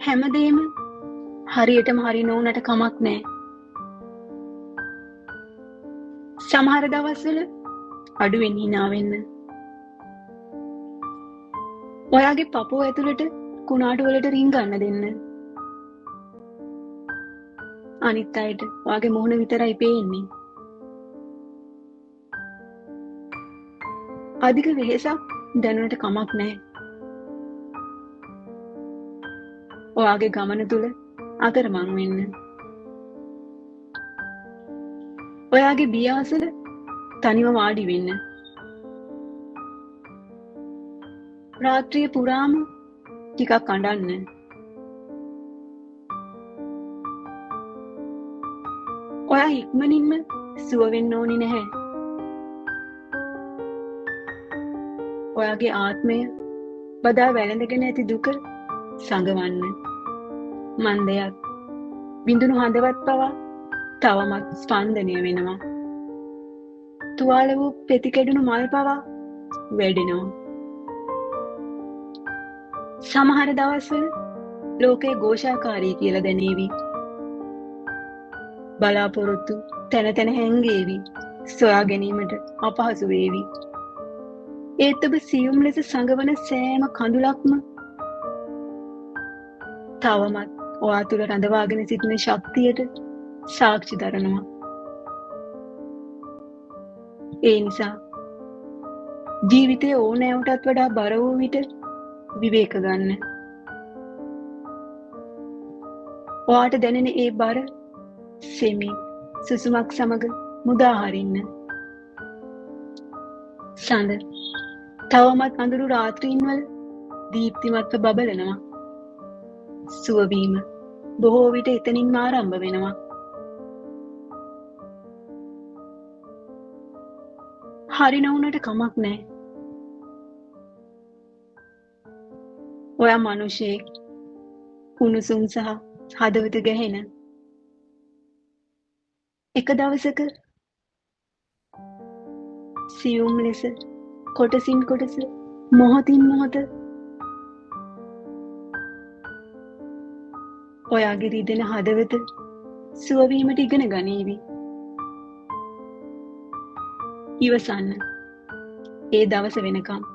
හැමදේම හරියටම හරි නොවුනට කමක් නෑ. සමහර දවස්වල අඩුවෙන් hina වෙන්න. ඔයාගේ පපුව ඇතුළට කුණාටු වලට රින් ගන්න දෙන්න. අනිත් අයට ඔයාගේ මුහුණ විතරයි පේන්නේ. අධික වෙහෙසක් දැනුනට කමක් නෑ. ඔයාගේ ගමන තුල අතරමං වෙන්න. ඔයාගේ බියාසල තනිව වාඩි වෙන්න. රාත්‍රිය පුරාම ටිකක් අඬන්න. ඔයා ඉක්මනින්ම සුව වෙන්න ඕනි නැහැ. ඔයාගේ ආත්මය බදා වැළඳගෙන ඇති දුක සඟවන්න. මන්දයක් බිඳුණු හදවත් පවා තවමත් ස්පන්දනය වෙනවා. තුවාල වූ පෙතිකැඩුණු මල් පවා වැඩෙනවා. සමහර දවස්වල ලෝකේ ഘോഷාකාරී කියලා දැනේවි. බලාපොරොත්තු තැන තැන හැංගේවි. සොයා ගැනීමට අපහසු වේවි. ඒත් ඔබ සියුම් ලෙස සඟවන සෑම කඳුලක්ම තවමත් ඔයා තුළ රඳවාගෙන සිටින ශක්තියට සාක්ෂි දරනවා. ඒ නිසා ජීවිතයේ ඕනෑවටත් වඩා බර වූ විට විවේක ගන්න. ඔයාට දැනෙන ඒ බර සෙමින් සුසුමක් සමග මුදා හරින්න. සඳ තවමත් අඳුරු රාත්‍රීන් වල දීප්තිමත්ව බබලනවා. සුවවීම බොහෝ විට එතනින්ම ආරම්භ වෙනවා. හරි නොවුනට කමක් නෑ. ඔයා මිනිසෙක්. කුණුසුම් සහ හදවත ගැහෙන. එක දවසක සියුම් ලෙස කොටසින් කොටස මොහොතින් මොහොත ඔයාගේ රිදෙන හදවත සුවවීමට ඉගෙන ගනීවි. ඉවසන්න. ඒ දවස වෙනකම්.